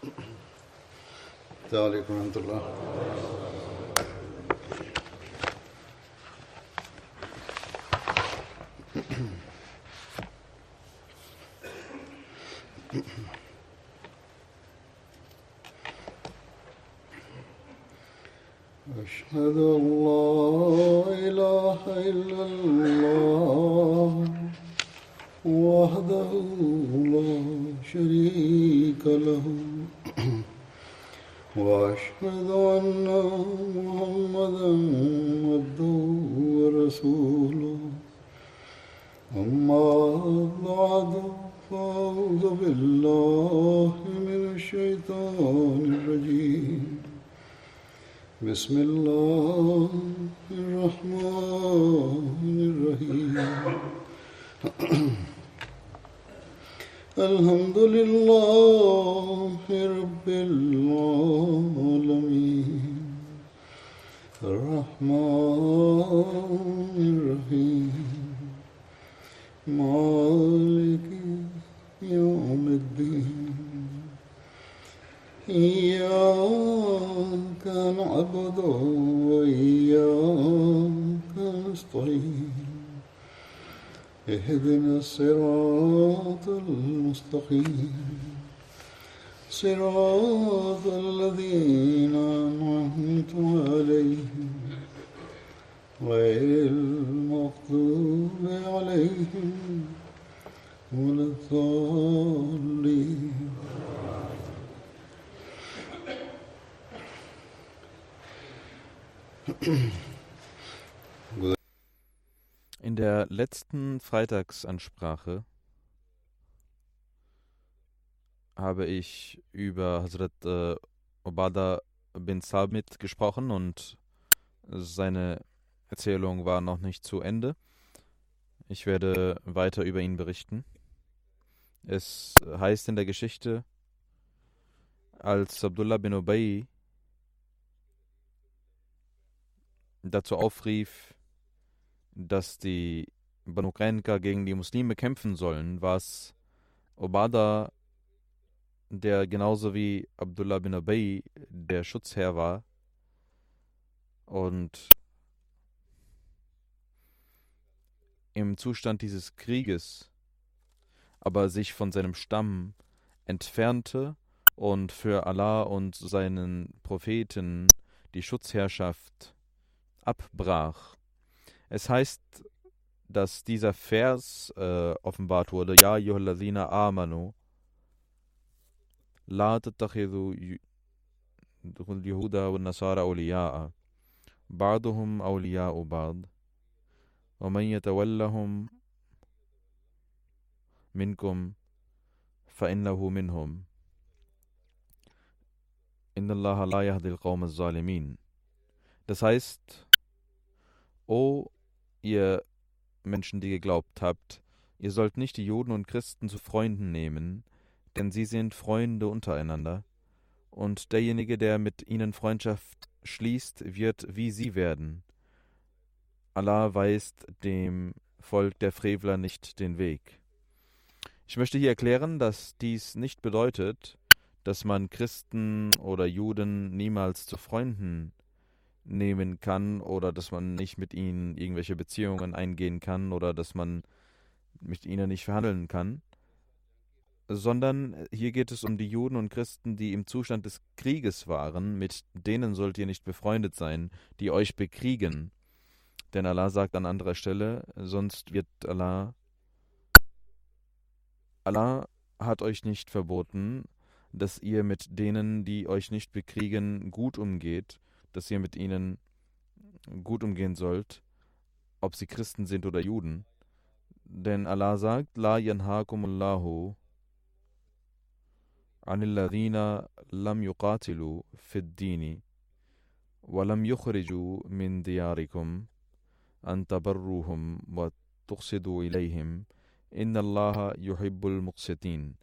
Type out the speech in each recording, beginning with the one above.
السلام عليكم ورحمة الله. أشهد أن لا إله إلا الله وحده لا شريك له وأشهد أن محمدا عبده ورسوله أما بعد فأعوذ بالله من الشيطان الرجيم بسم الله الرحمن الرحيم الحمد لله رب العالمين الرحمن الرحيم مالك يوم الدين إياك نعبد وإياك نستعين اهدنا الصراط المستقيم صراط الذين أنعمت عليهم غير المغضوب عليهم ولا الضالين. In der letzten Freitagsansprache habe ich über Hazrat Ubadah bin Samit gesprochen und seine Erzählung war noch nicht zu Ende. Ich werde weiter über ihn berichten. Es heißt in der Geschichte, als Abdullah bin Ubay dazu aufrief, dass die Banu Qainuqa gegen die Muslime kämpfen sollen, war es Ubadah, der genauso wie Abdullah bin Ubay der Schutzherr war und im Zustand dieses Krieges aber sich von seinem Stamm entfernte und für Allah und seinen Propheten die Schutzherrschaft abbrach. Es heißt, dass dieser Vers offenbart wurde: Ja, ayyuhalladhina amanu la tattakhidhu al-yahuda wan-nasara awliya'a ba'duhum awliya'u ba'd wa man yatawallahum minkum fa innahu minhum inna Allaha la yahdi al-qawma az-zalimin. Das heißt, O ihr Menschen, die geglaubt habt, ihr sollt nicht die Juden und Christen zu Freunden nehmen, denn sie sind Freunde untereinander, und derjenige, der mit ihnen Freundschaft schließt, wird wie sie werden. Allah weist dem Volk der Frevler nicht den Weg. Ich möchte hier erklären, dass dies nicht bedeutet, dass man Christen oder Juden niemals zu Freunden nehmen kann oder dass man nicht mit ihnen irgendwelche Beziehungen eingehen kann oder dass man mit ihnen nicht verhandeln kann, sondern hier geht es um die Juden und Christen, die im Zustand des Krieges waren. Mit denen sollt ihr nicht befreundet sein, die euch bekriegen. Denn Allah sagt an anderer Stelle, sonst wird Allah hat euch nicht verboten, dass ihr mit denen, die euch nicht bekriegen, gut umgeht, dass ihr mit ihnen gut umgehen sollt, ob sie Christen sind oder Juden. Denn Allah sagt, La yanhakumullahu anil ladhina lam yuqatilu fid dini wa lam yukhriju min diyarikum an tabarruhum wa tuqsidu ilayhim inna Allaha yuhibbul muqsitin.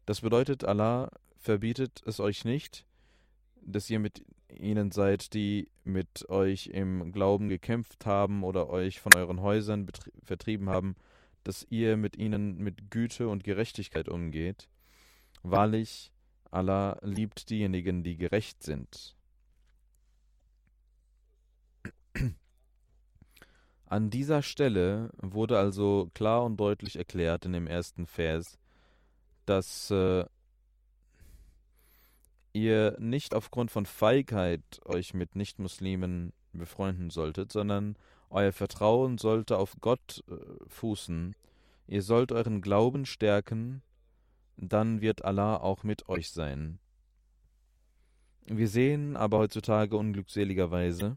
Das bedeutet, Allah verbietet es euch nicht, dass ihr mit ihnen seid, die mit euch im Glauben gekämpft haben oder euch von euren Häusern vertrieben haben, dass ihr mit ihnen mit Güte und Gerechtigkeit umgeht. Wahrlich, Allah liebt diejenigen, die gerecht sind. An dieser Stelle wurde also klar und deutlich erklärt in dem ersten Vers, dass ihr nicht aufgrund von Feigheit euch mit Nichtmuslimen befreunden solltet, sondern euer Vertrauen sollte auf Gott fußen. Ihr sollt euren Glauben stärken, dann wird Allah auch mit euch sein. Wir sehen aber heutzutage unglückseligerweise,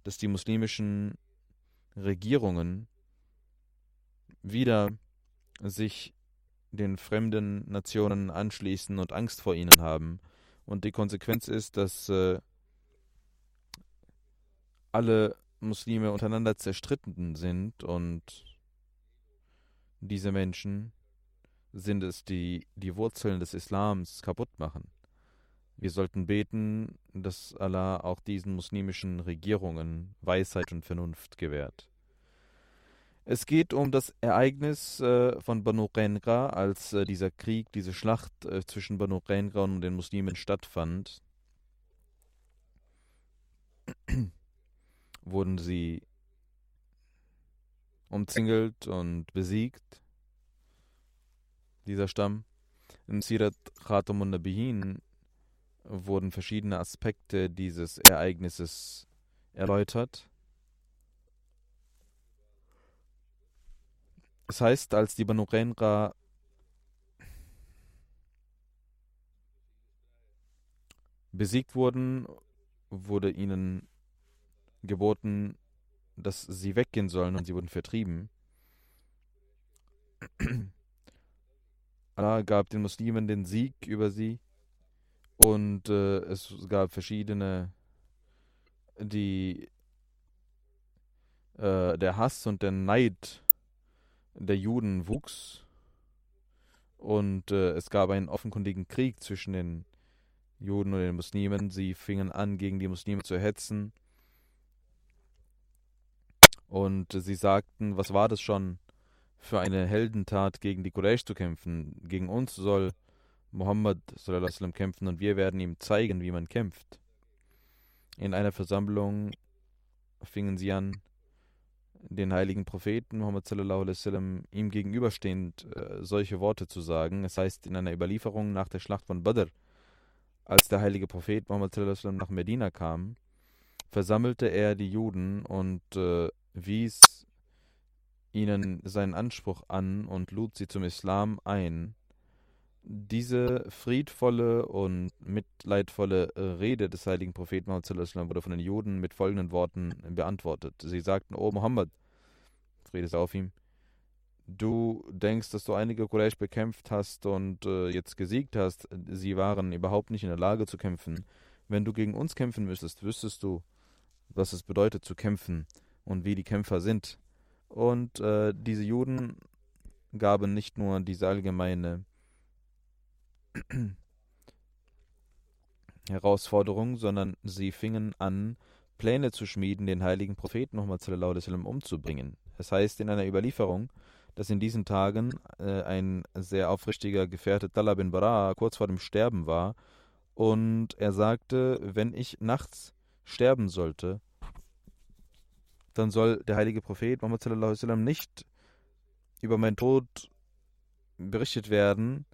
dass die muslimischen Regierungen wieder sich den fremden Nationen anschließen und Angst vor ihnen haben. Und die Konsequenz ist, dass alle Muslime untereinander zerstritten sind und diese Menschen sind es, die die Wurzeln des Islams kaputt machen. Wir sollten beten, dass Allah auch diesen muslimischen Regierungen Weisheit und Vernunft gewährt. Es geht um das Ereignis von Banu Qaynuqa, als dieser Krieg, diese Schlacht zwischen Banu Qaynuqa und den Muslimen stattfand. Wurden sie umzingelt und besiegt, dieser Stamm. In Sirat Khatamun Nabiyin wurden verschiedene Aspekte dieses Ereignisses erläutert. Es heißt, als die Banu Qaynuqa besiegt wurden, wurde ihnen geboten, dass sie weggehen sollen, und sie wurden vertrieben. Allah gab den Muslimen den Sieg über sie, und es gab verschiedene, der Hass und der Neid der Juden wuchs, und es gab einen offenkundigen Krieg zwischen den Juden und den Muslimen. Sie fingen an, gegen die Muslime zu hetzen, und sie sagten, was war das schon für eine Heldentat, gegen die Quraysh zu kämpfen? Gegen uns soll Muhammad sallallahu alaihi wasallam kämpfen, und wir werden ihm zeigen, wie man kämpft. In einer Versammlung fingen sie an, den heiligen Propheten Muhammad sallallahu alaihi wasallam ihm gegenüberstehend solche Worte zu sagen. Es heißt in einer Überlieferung nach der Schlacht von Badr, als der heilige Prophet Muhammad sallallahu alaihi wasallam nach Medina kam, versammelte er die Juden und wies ihnen seinen Anspruch an und lud sie zum Islam ein. Diese friedvolle und mitleidvolle Rede des heiligen Propheten Muhammad sallallahu alaihi wasallam wurde von den Juden mit folgenden Worten beantwortet. Sie sagten: O Muhammad, Friede sei auf ihm, du denkst, dass du einige Quraysh bekämpft hast und jetzt gesiegt hast. Sie waren überhaupt nicht in der Lage zu kämpfen. Wenn du gegen uns kämpfen müsstest, wüsstest du, was es bedeutet zu kämpfen und wie die Kämpfer sind. Und diese Juden gaben nicht nur diese allgemeine Herausforderung, sondern sie fingen an, Pläne zu schmieden, den heiligen Propheten Muhammad sallallahu alaihi wasallam umzubringen. Es heißt in einer Überlieferung, dass in diesen Tagen ein sehr aufrichtiger Gefährte, Talha bin Bara, kurz vor dem Sterben war, und er sagte, wenn ich nachts sterben sollte, dann soll der heilige Prophet Muhammad sallallahu alaihi wasallam nicht über meinen Tod berichtet werden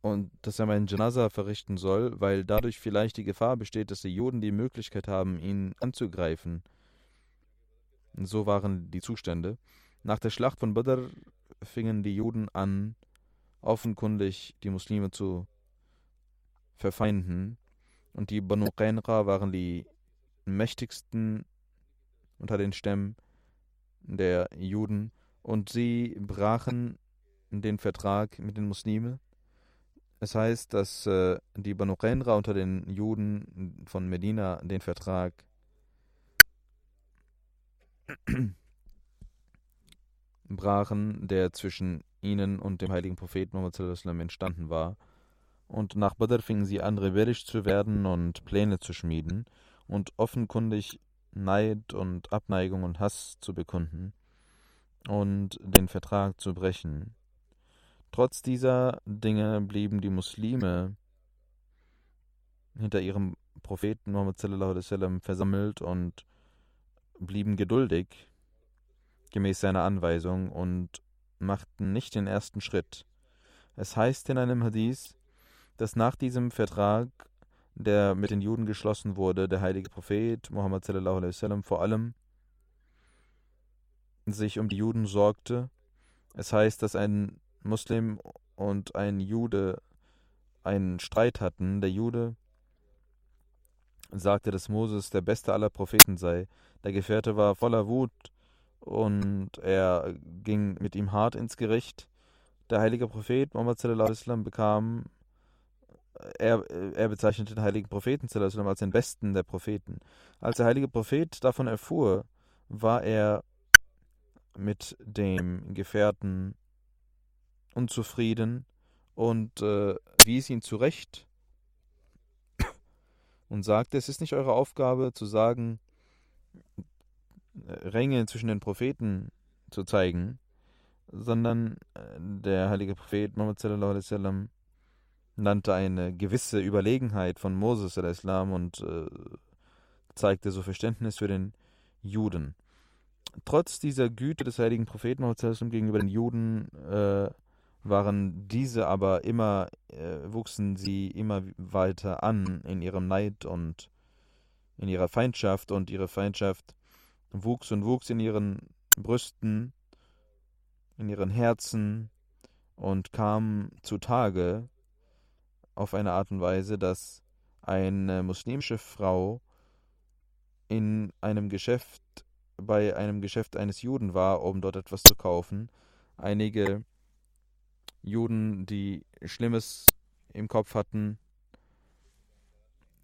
und dass er meinen Janaza verrichten soll, weil dadurch vielleicht die Gefahr besteht, dass die Juden die Möglichkeit haben, ihn anzugreifen. Und so waren die Zustände. Nach der Schlacht von Badr fingen die Juden an, offenkundig die Muslime zu verfeinden, und die Banu Qaynuqa waren die mächtigsten unter den Stämmen der Juden, und sie brachen den Vertrag mit den Muslimen. Es heißt, dass die Banu Qaynuqa unter den Juden von Medina den Vertrag brachen, der zwischen ihnen und dem heiligen Propheten Muhammad sallallahu alaihi wasallam entstanden war. Und nach Badr fingen sie an, rebellisch zu werden und Pläne zu schmieden und offenkundig Neid und Abneigung und Hass zu bekunden und den Vertrag zu brechen. Trotz dieser Dinge blieben die Muslime hinter ihrem Propheten Muhammad sallallahu alaihi wasallam versammelt und blieben geduldig gemäß seiner Anweisung und machten nicht den ersten Schritt. Es heißt in einem Hadith, dass nach diesem Vertrag, der mit den Juden geschlossen wurde, der heilige Prophet Muhammad sallallahu alaihi wasallam vor allem sich um die Juden sorgte. Es heißt, dass ein Muslim und ein Jude einen Streit hatten. Der Jude sagte, dass Moses der beste aller Propheten sei. Der Gefährte war voller Wut und er ging mit ihm hart ins Gericht. Der heilige Prophet Muhammad sallallahu alaihi wasallam er bezeichnete den heiligen Propheten sallallahu alaihi wasallam als den besten der Propheten. Als der heilige Prophet davon erfuhr, war er mit dem Gefährten unzufrieden und wies ihn zurecht und sagte, es ist nicht eure Aufgabe zu sagen, Ränge zwischen den Propheten zu zeigen, sondern der heilige Prophet Muhammad sallallahu alaihi wasallam nannte eine gewisse Überlegenheit von Moses al-Islam und zeigte so Verständnis für den Juden. Trotz dieser Güte des heiligen Propheten Muhammad sallallahu alaihi wasallam gegenüber den Juden waren diese aber wuchsen sie immer weiter an in ihrem Neid und in ihrer Feindschaft, und ihre Feindschaft wuchs und wuchs in ihren Brüsten, in ihren Herzen und kam zutage auf eine Art und Weise, dass eine muslimische Frau bei einem Geschäft eines Juden war, um dort etwas zu kaufen. Einige Juden, die Schlimmes im Kopf hatten,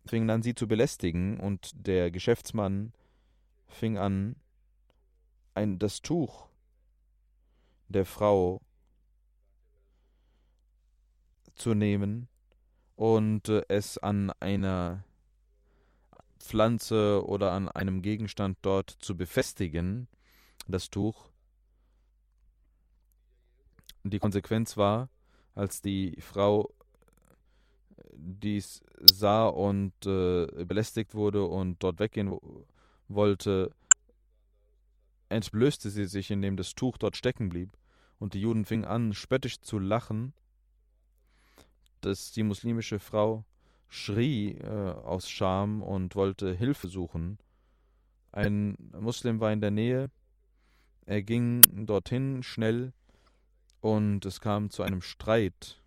fingen an, sie zu belästigen, und der Geschäftsmann fing an, das Tuch der Frau zu nehmen und es an einer Pflanze oder an einem Gegenstand dort zu befestigen, das Tuch. Die Konsequenz war, als die Frau dies sah und belästigt wurde und dort weggehen wollte, entblößte sie sich, indem das Tuch dort stecken blieb. Und die Juden fingen an, spöttisch zu lachen, dass die muslimische Frau schrie aus Scham und wollte Hilfe suchen. Ein Muslim war in der Nähe, er ging dorthin schnell und es kam zu einem Streit.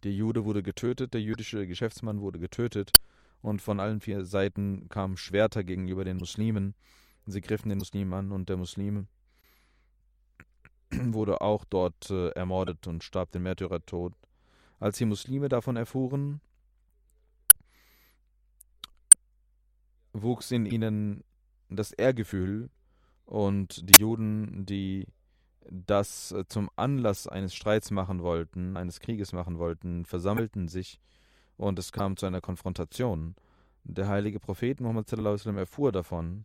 Der Jude wurde getötet, der jüdische Geschäftsmann wurde getötet, und von allen 4 Seiten kamen Schwerter gegenüber den Muslimen. Sie griffen den Muslim an und der Muslim wurde auch dort ermordet und starb den Märtyrertod. Als die Muslime davon erfuhren, wuchs in ihnen das Ehrgefühl, und die Juden, die das zum Anlass eines Streits machen wollten, eines Krieges machen wollten, versammelten sich, und es kam zu einer Konfrontation. Der heilige Prophet Muhammad sallallahu alaihi wasallam erfuhr davon,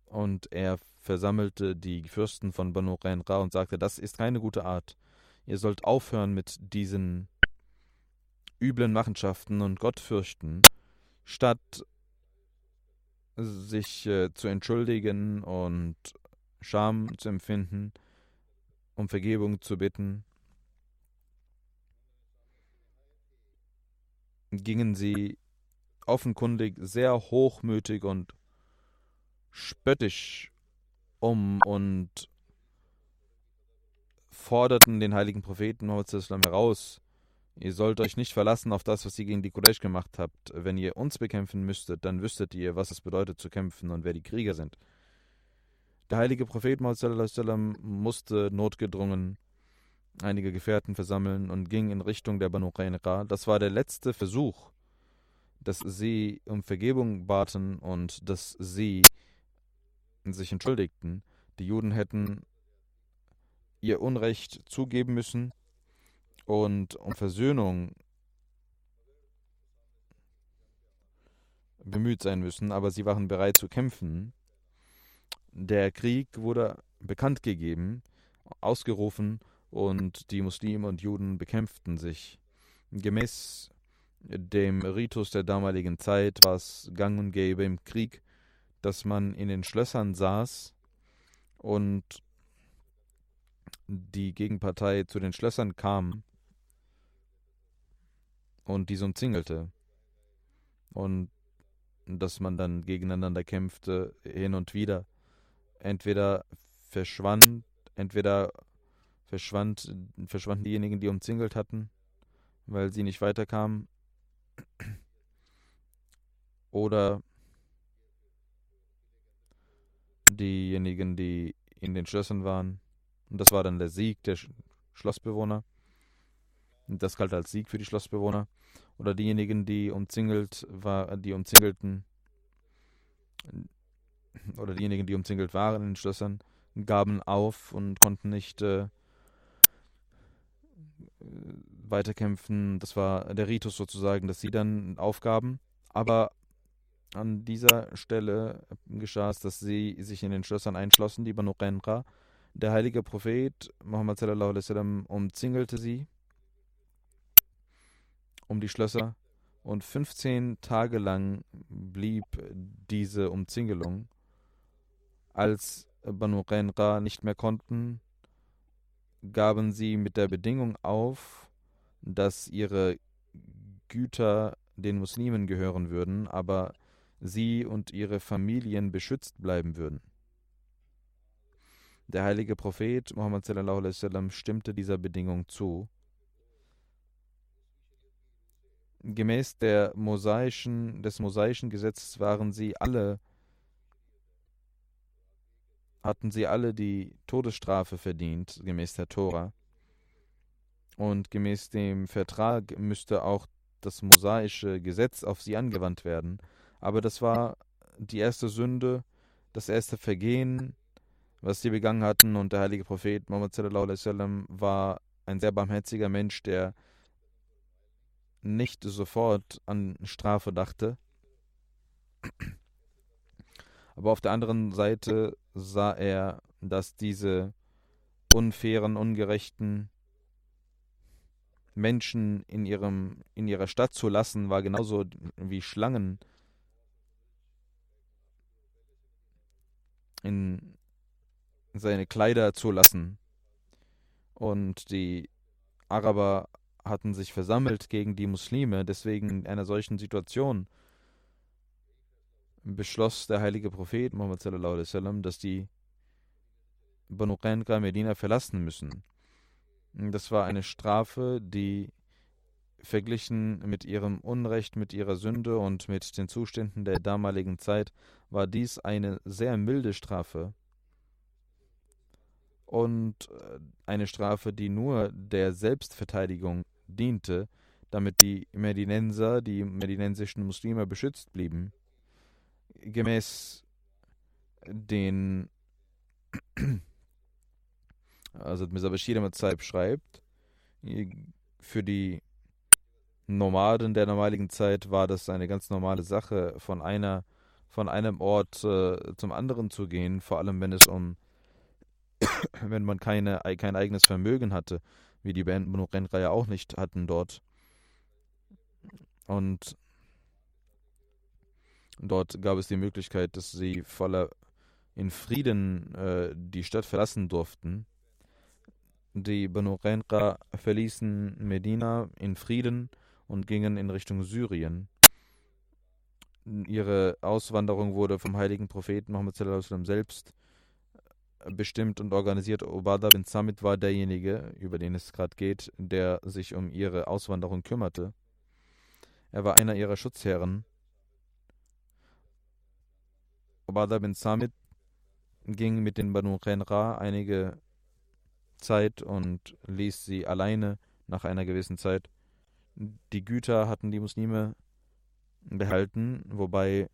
und er versammelte die Fürsten von Banu Qainqa und sagte, das ist keine gute Art. Ihr sollt aufhören mit diesen üblen Machenschaften und Gott fürchten, statt sich zu entschuldigen und Scham zu empfinden, um Vergebung zu bitten, gingen sie offenkundig sehr hochmütig und spöttisch um und forderten den heiligen Propheten Muhammad sallallahu alaihi wasallam heraus: Ihr sollt euch nicht verlassen auf das, was ihr gegen die Quraysh gemacht habt. Wenn ihr uns bekämpfen müsstet, dann wüsstet ihr, was es bedeutet zu kämpfen und wer die Krieger sind. Der heilige Prophet Muhammad sallallahu alaihi wasallam musste notgedrungen einige Gefährten versammeln und ging in Richtung der Banu Qainqa. Das war der letzte Versuch, dass sie um Vergebung baten und dass sie sich entschuldigten. Die Juden hätten ihr Unrecht zugeben müssen und um Versöhnung bemüht sein müssen, aber sie waren bereit zu kämpfen. Der Krieg wurde bekannt gegeben, ausgerufen und die Muslime und Juden bekämpften sich. Gemäß dem Ritus der damaligen Zeit war es gang und gäbe im Krieg, dass man in den Schlössern saß und die Gegenpartei zu den Schlössern kam und diese umzingelte. Und dass man dann gegeneinander kämpfte, hin und wieder. Entweder verschwanden diejenigen, die umzingelt hatten, weil sie nicht weiterkamen, oder diejenigen, die in den Schlössern waren. Und das war dann der Sieg der Schlossbewohner. Und das galt als Sieg für die Schlossbewohner. Oder diejenigen, die umzingelt waren in den Schlössern, gaben auf und konnten nicht weiterkämpfen. Das war der Ritus sozusagen, dass sie dann aufgaben. Aber an dieser Stelle geschah es, dass sie sich in den Schlössern einschlossen, die Banu Qanqa. Der heilige Prophet Muhammad sallallahu alaihi wasallam umzingelte sie um die Schlösser und 15 Tage lang blieb diese Umzingelung. Als Banu Qanqa nicht mehr konnten, gaben sie mit der Bedingung auf, dass ihre Güter den Muslimen gehören würden, aber sie und ihre Familien beschützt bleiben würden. Der heilige Prophet Muhammad sallallahu alaihi wasallam stimmte dieser Bedingung zu. Gemäß des mosaischen Gesetzes hatten sie alle die Todesstrafe verdient, gemäß der Tora. Und gemäß dem Vertrag müsste auch das mosaische Gesetz auf sie angewandt werden. Aber das war die erste Sünde, das erste Vergehen, was sie begangen hatten. Und der heilige Prophet Muhammad sallallahu alaihi wasallam war ein sehr barmherziger Mensch, der nicht sofort an Strafe dachte. Aber auf der anderen Seite sah er, dass diese unfairen, ungerechten Menschen in ihrer Stadt zu lassen, war genauso wie Schlangen in seine Kleider zu lassen. Und die Araber hatten sich versammelt gegen die Muslime. Deswegen in einer solchen Situation beschloss der heilige Prophet Muhammad sallallahu alaihi wasallam, dass die Banu Qanqa Medina verlassen müssen. Das war eine Strafe, die verglichen mit ihrem Unrecht, mit ihrer Sünde und mit den Zuständen der damaligen Zeit, war dies eine sehr milde Strafe und eine Strafe, die nur der Selbstverteidigung diente, damit die medinensischen Muslime beschützt blieben. Gemäß den Mirza Bashir Ahmad Saib schreibt, für die Nomaden der damaligen Zeit war das eine ganz normale Sache, von von einem Ort zum anderen zu gehen, vor allem wenn man kein eigenes Vermögen hatte, wie die Banu Qanqa ja auch nicht hatten dort. Und dort gab es die Möglichkeit, dass sie in Frieden die Stadt verlassen durften. Die Banu Qanqa verließen Medina in Frieden und gingen in Richtung Syrien. Ihre Auswanderung wurde vom heiligen Propheten Muhammad sallallahu alaihi wasallam selbst bestimmt und organisiert. Ubadah bin Samit war derjenige, über den es gerade geht, der sich um ihre Auswanderung kümmerte. Er war einer ihrer Schutzherren. Ubadah bin Samit ging mit den Banu Qanqa einige Zeit und ließ sie alleine nach einer gewissen Zeit. Die Güter hatten die Muslime behalten, wobei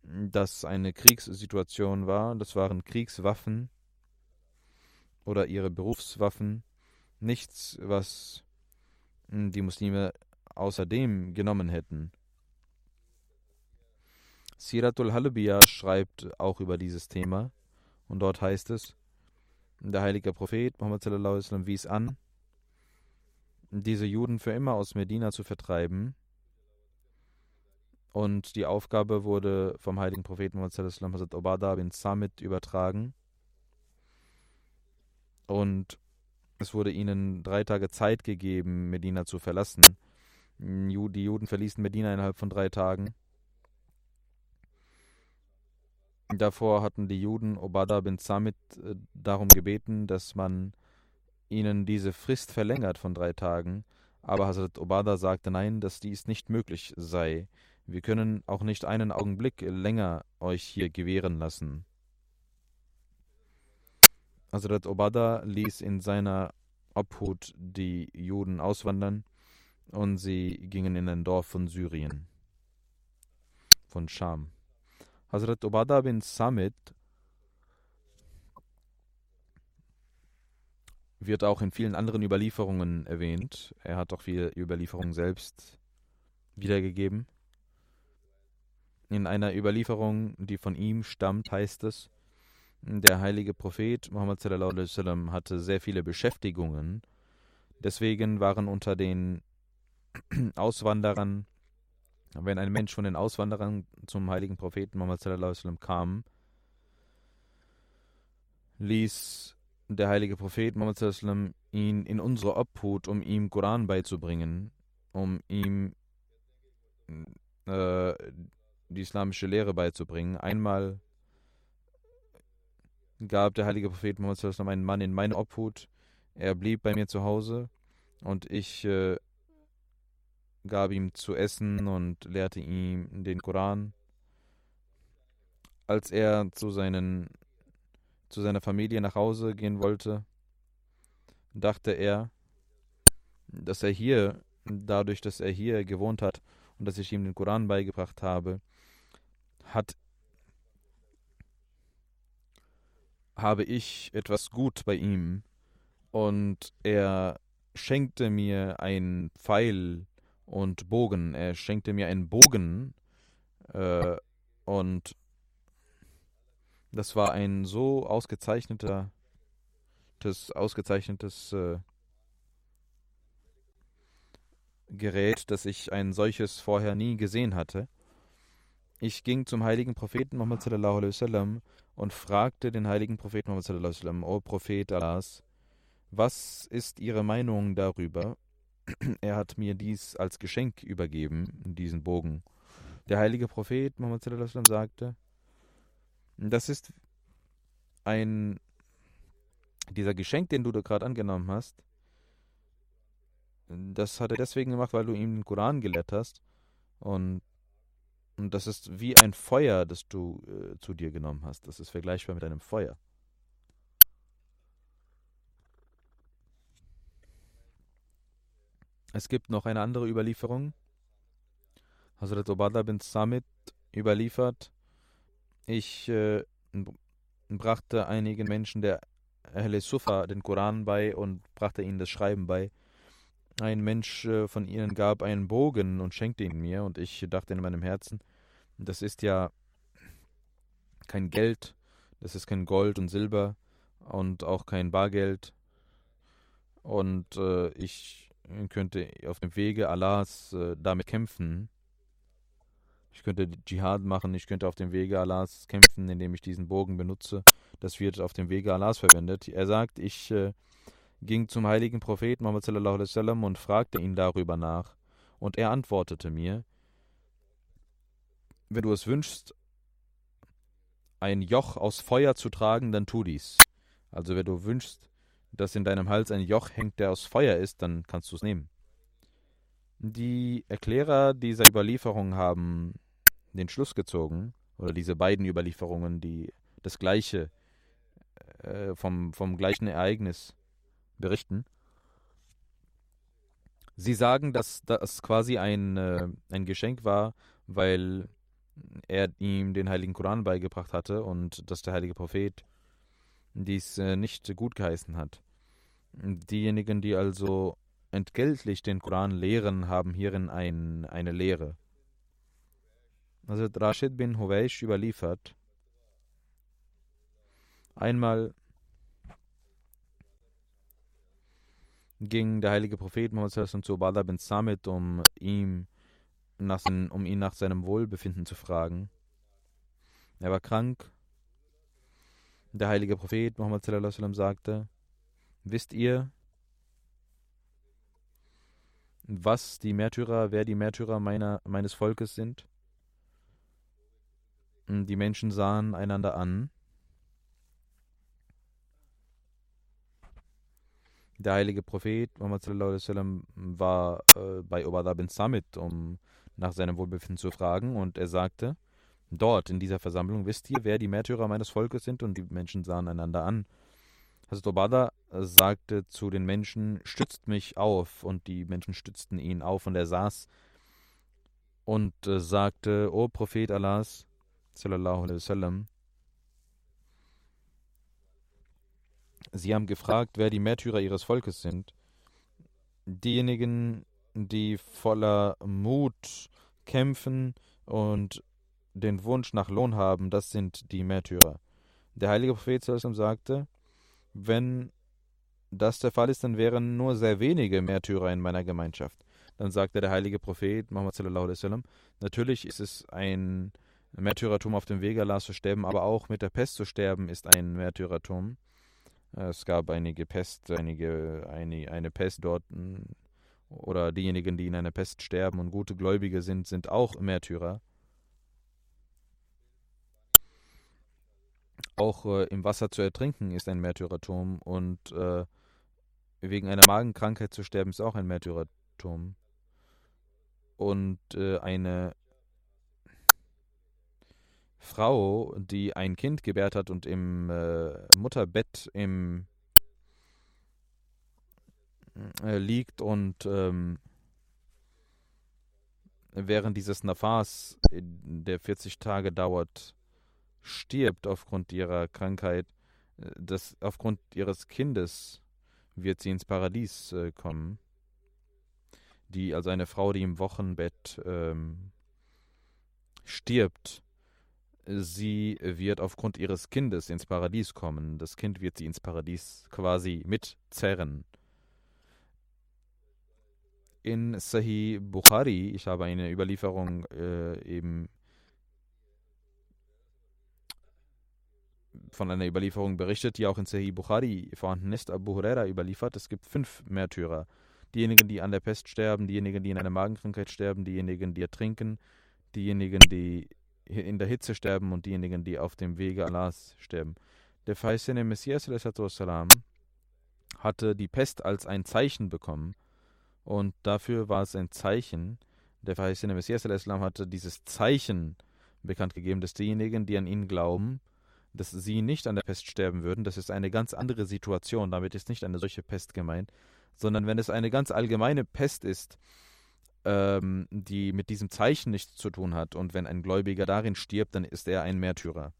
das eine Kriegssituation war. Das waren Kriegswaffen oder ihre Berufswaffen. Nichts, was die Muslime außerdem genommen hätten. Siratul Halbiya schreibt auch über dieses Thema und dort heißt es, Der heilige Prophet Muhammad sallallahu alaihi wasallam wies an, diese Juden für immer aus Medina zu vertreiben. Und die Aufgabe wurde vom heiligen Propheten Muhammad sallallahu alaihi wasallam Hazrat Ubadah bin Samit übertragen. Und es wurde ihnen 3 Tage Zeit gegeben, Medina zu verlassen. Die Juden verließen Medina innerhalb von 3 Tagen. Davor hatten die Juden Ubadah bin Samit darum gebeten, dass man ihnen diese Frist verlängert von 3 Tagen. Aber Hazrat Ubadah sagte nein, dass dies nicht möglich sei. Wir können auch nicht einen Augenblick länger euch hier gewähren lassen. Hazrat Ubadah ließ in seiner Obhut die Juden auswandern und sie gingen in ein Dorf von Syrien, von Scham. Hazrat Ubadah bin Samit wird auch in vielen anderen Überlieferungen erwähnt. Er hat auch viele Überlieferungen selbst wiedergegeben. In einer Überlieferung, die von ihm stammt, heißt es, der heilige Prophet Muhammad sallallahu alaihi wasallam hatte sehr viele Beschäftigungen. Deswegen waren unter den Auswanderern, wenn ein Mensch von den Auswanderern zum heiligen Propheten Muhammad sallallahu alaihi wasallam kam, ließ der heilige Prophet Muhammad sallallahu alaihi wasallam ihn in unsere Obhut, um ihm Koran beizubringen, um ihm die islamische Lehre beizubringen. Einmal gab der heilige Prophet Muhammad sallallahu alaihi wasallam einen Mann in meine Obhut. Er blieb bei mir zu Hause und ich gab ihm zu essen und lehrte ihm den Koran. Als er zu seiner Familie nach Hause gehen wollte, dachte er, dass er hier, dadurch, dass er hier gewohnt hat und dass ich ihm den Koran beigebracht habe, habe ich etwas gut bei ihm und er schenkte mir einen Pfeil und Bogen. Er schenkte mir einen Bogen und das war ein so ausgezeichnetes Gerät, dass ich ein solches vorher nie gesehen hatte. Ich ging zum heiligen Propheten Muhammad sallallahu alaihi wasallam und fragte den heiligen Propheten Muhammad sallallahu alaihi wasallam: O Prophet Allahs, was ist Ihre Meinung darüber? Er hat mir dies als Geschenk übergeben, diesen Bogen. Der heilige Prophet Muhammad sallallahu alaihi wasallam sagte: Das ist dieser Geschenk, den du da gerade angenommen hast, das hat er deswegen gemacht, weil du ihm den Koran gelehrt hast. Und das ist wie ein Feuer, das du zu dir genommen hast. Das ist vergleichbar mit einem Feuer. Es gibt noch eine andere Überlieferung. Hazrat Ubadah bin Samit überliefert: Ich brachte einigen Menschen der Ahle Sufa den Koran bei und brachte ihnen das Schreiben bei. Ein Mensch von ihnen gab einen Bogen und schenkte ihn mir, und ich dachte in meinem Herzen, das ist ja kein Geld, das ist kein Gold und Silber und auch kein Bargeld, und ich könnte auf dem Wege Allahs damit kämpfen. Ich könnte Dschihad machen, ich könnte auf dem Wege Allahs kämpfen, indem ich diesen Bogen benutze. Das wird auf dem Wege Allahs verwendet. Er sagt, ich ging zum heiligen Propheten Muhammad sallallahu alaihi wasallam und fragte ihn darüber nach. Und er antwortete mir: Wenn du es wünschst, ein Joch aus Feuer zu tragen, dann tu dies. Also wenn du wünschst, dass in deinem Hals ein Joch hängt, der aus Feuer ist, dann kannst du es nehmen. Die Erklärer dieser Überlieferung haben den Schluss gezogen, oder diese beiden Überlieferungen, die das Gleiche vom gleichen Ereignis berichten. Sie sagen, dass das quasi ein Geschenk war, weil er ihm den heiligen Koran beigebracht hatte und dass der heilige Prophet dies nicht gut geheißen hat. Diejenigen, die also entgeltlich den Koran lehren, haben hierin eine Lehre. Also Rashid bin Huwaish überliefert: Einmal ging der heilige Prophet Muhammad sallallahu alaihi wasallam zu Ubadah bin Samit, um ihn nach seinem Wohlbefinden zu fragen. Er war krank. Der heilige Prophet Muhammad sallallahu alaihi wasallam sagte: Wisst ihr, wer die Märtyrer meines Volkes sind? Die Menschen sahen einander an. Der heilige Prophet Muhammad sallallahu alaihi wasallam war bei Ubadah bin Samit, um nach seinem Wohlbefinden zu fragen, und er sagte: Dort in dieser Versammlung, wisst ihr, wer die Märtyrer meines Volkes sind? Und die Menschen sahen einander an. Hazrat Ubadah sagte zu den Menschen: Stützt mich auf. Und die Menschen stützten ihn auf, und er saß und sagte: O Prophet Allahs, sallallahu alaihi wasallam, Sie haben gefragt, wer die Märtyrer Ihres Volkes sind. Diejenigen, die voller Mut kämpfen und den Wunsch nach Lohn haben, das sind die Märtyrer. Der heilige Prophet sallallahu alaihi wasallam sagte: Wenn das der Fall ist, dann wären nur sehr wenige Märtyrer in meiner Gemeinschaft. Dann sagte der heilige Prophet Muhammad sallallahu alaihi wasallam: Natürlich ist es ein Märtyrertum, auf dem Wege Allahs zu sterben, aber auch mit der Pest zu sterben ist ein Märtyrertum. Es gab eine Pest dort, oder diejenigen, die in einer Pest sterben und gute Gläubige sind auch Märtyrer. Auch im Wasser zu ertrinken ist ein Märtyrertum, und wegen einer Magenkrankheit zu sterben ist auch ein Märtyrertum. Und eine Frau, die ein Kind gebärt hat und im Mutterbett liegt und während dieses Nafas, der 40 Tage dauert, stirbt aufgrund ihrer Krankheit, aufgrund ihres Kindes wird sie ins Paradies kommen. Also eine Frau, die im Wochenbett stirbt, sie wird aufgrund ihres Kindes ins Paradies kommen. Das Kind wird sie ins Paradies quasi mitzerren. In Sahih Bukhari, ich habe eine Überlieferung eben von einer Überlieferung berichtet, die auch in Sahih Bukhari vorhanden ist. Abu Huraira überliefert: Es gibt 5 Märtyrer. Diejenigen, die an der Pest sterben, diejenigen, die in einer Magenkrankheit sterben, diejenigen, die ertrinken, diejenigen, die in der Hitze sterben, und diejenigen, die auf dem Wege Allahs sterben. Der verheißene Messias ﷺ hatte die Pest als ein Zeichen bekommen, und dafür war es ein Zeichen. Der verheißene Messias ﷺ hatte dieses Zeichen bekannt gegeben, dass diejenigen, die an ihn glauben, dass sie nicht an der Pest sterben würden. Das ist eine ganz andere Situation. Damit ist nicht eine solche Pest gemeint, sondern wenn es eine ganz allgemeine Pest ist, die mit diesem Zeichen nichts zu tun hat, und wenn ein Gläubiger darin stirbt, dann ist er ein Märtyrer.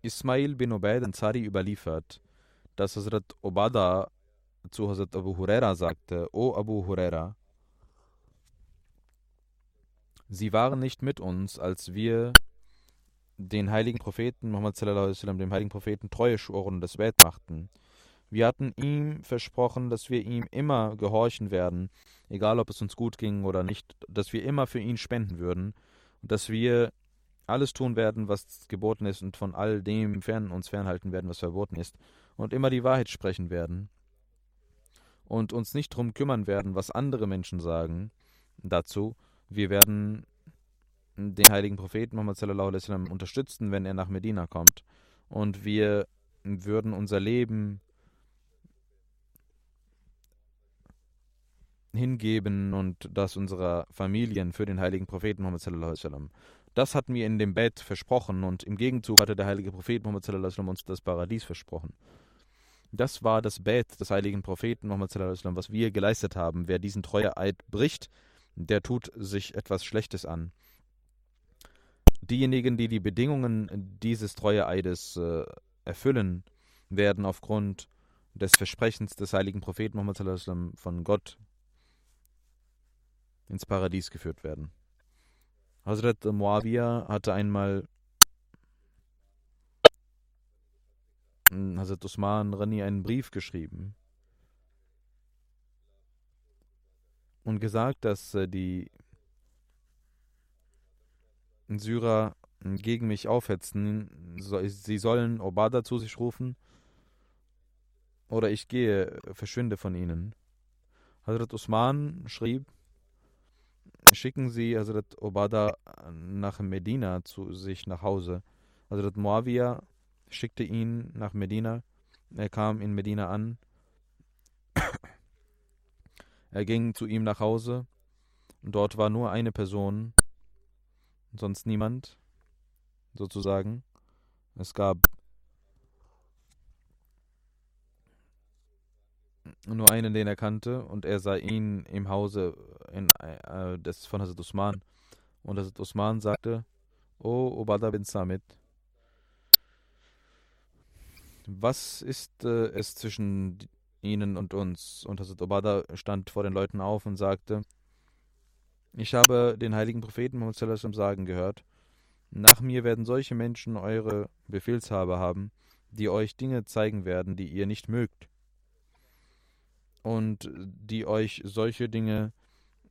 Ismail bin Ubaid Ansari überliefert, dass Hazrat Ubadah zu Hazrat Abu Huraira sagte: O Abu Huraira, Sie waren nicht mit uns, als wir den heiligen Propheten Muhammad sallallahu alaihi wasallam, dem heiligen Propheten, Treue schworen und das Bett machten. Wir hatten ihm versprochen, dass wir ihm immer gehorchen werden, egal ob es uns gut ging oder nicht, dass wir immer für ihn spenden würden und dass wir alles tun werden, was geboten ist, und von all dem uns fernhalten werden, was verboten ist, und immer die Wahrheit sprechen werden und uns nicht darum kümmern werden, was andere Menschen sagen dazu. Wir werden den heiligen Propheten Muhammad sallallahu alaihi wasallam unterstützen, wenn er nach Medina kommt, und wir würden unser Leben hingeben und das unserer Familien für den heiligen Propheten Muhammad sallallahu alaihi wasallam. Das hatten wir in dem Bett versprochen, und im Gegenzug hatte der heilige Prophet Muhammad sallallahu alaihi wasallam uns das Paradies versprochen. Das war das Bett des heiligen Propheten Muhammad sallallahu alaihi wasallam, was wir geleistet haben. Wer diesen Treueeid bricht, der tut sich etwas Schlechtes an. Diejenigen, die die Bedingungen dieses Treueeides erfüllen, werden aufgrund des Versprechens des heiligen Propheten Muhammad sallallahu alaihi wasallam von Gott ins Paradies geführt werden. Hazrat Muawiyah hatte einmal Hazrat Usman Rani einen Brief geschrieben und gesagt, dass die Syrer gegen mich aufhetzen. Sie sollen Obada zu sich rufen oder ich gehe, verschwinde von ihnen. Hazrat Usman schrieb, schicken Sie Hazrat Obada nach Medina zu sich nach Hause. Hazrat Muawiyah schickte ihn nach Medina. Er kam in Medina an. Er ging zu ihm nach Hause. Dort war nur eine Person, sonst niemand, sozusagen. Es gab nur einen, den er kannte, und er sah ihn im Hause des von Hazrat Usman. Und Hazrat Usman sagte, O Obada bin Samit, was ist es zwischen ihnen und uns? Und Hazrat Obada stand vor den Leuten auf und sagte, ich habe den heiligen Propheten Muhammad sallallahu alaihi wasallam sagen gehört, nach mir werden solche Menschen eure Befehlshaber haben, die euch Dinge zeigen werden, die ihr nicht mögt, und die euch solche Dinge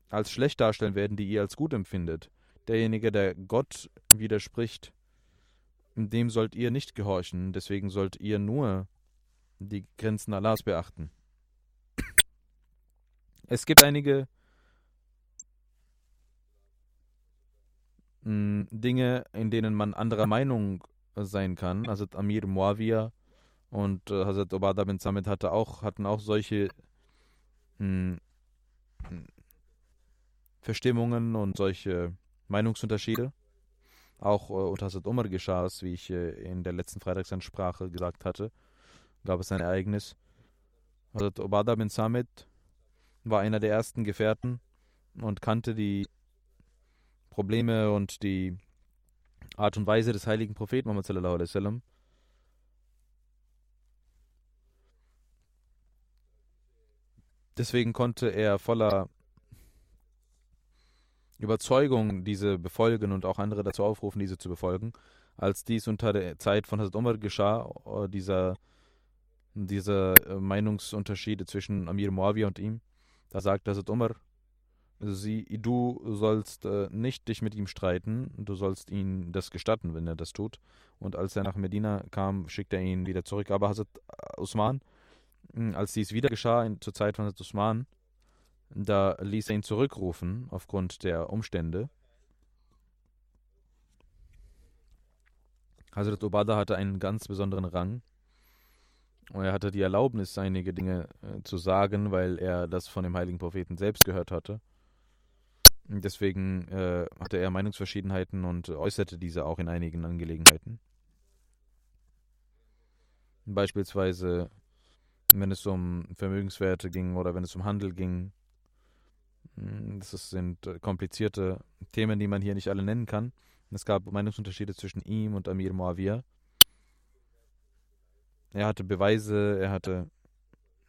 als schlecht darstellen werden, die ihr als gut empfindet. Derjenige, der Gott widerspricht, dem sollt ihr nicht gehorchen, deswegen sollt ihr nur die Grenzen Allahs beachten. Es gibt einige Dinge, in denen man anderer Meinung sein kann. Hazrat Amir Muawiyah und Hazrat Obada bin Samit hatten auch solche Verstimmungen und solche Meinungsunterschiede. Auch unter Hazrat Umar geschah es, wie ich in der letzten Freitagsansprache gesagt hatte, gab es ein Ereignis. Hazrat Obada bin Samit war einer der ersten Gefährten und kannte die Probleme und die Art und Weise des heiligen Propheten Muhammad sallallahu alaihi wasallam. Deswegen konnte er voller Überzeugung diese befolgen und auch andere dazu aufrufen, diese zu befolgen. Als dies unter der Zeit von Hazrat Umar geschah, diese Meinungsunterschiede zwischen Amir Muawiyah und ihm, da sagte Hazrat Umar, du sollst nicht dich mit ihm streiten, du sollst ihn das gestatten, wenn er das tut. Und als er nach Medina kam, schickte er ihn wieder zurück. Aber Hazrat Usman, als dies wieder geschah, zur Zeit von Hazrat Usman, da ließ er ihn zurückrufen aufgrund der Umstände. Hazrat Obada hatte einen ganz besonderen Rang. Und er hatte die Erlaubnis, einige Dinge zu sagen, weil er das von dem heiligen Propheten selbst gehört hatte. Deswegen hatte er Meinungsverschiedenheiten und äußerte diese auch in einigen Angelegenheiten. Beispielsweise, wenn es um Vermögenswerte ging oder wenn es um Handel ging. Das sind komplizierte Themen, die man hier nicht alle nennen kann. Es gab Meinungsunterschiede zwischen ihm und Amir Muawiyah. Er hatte Beweise, er hatte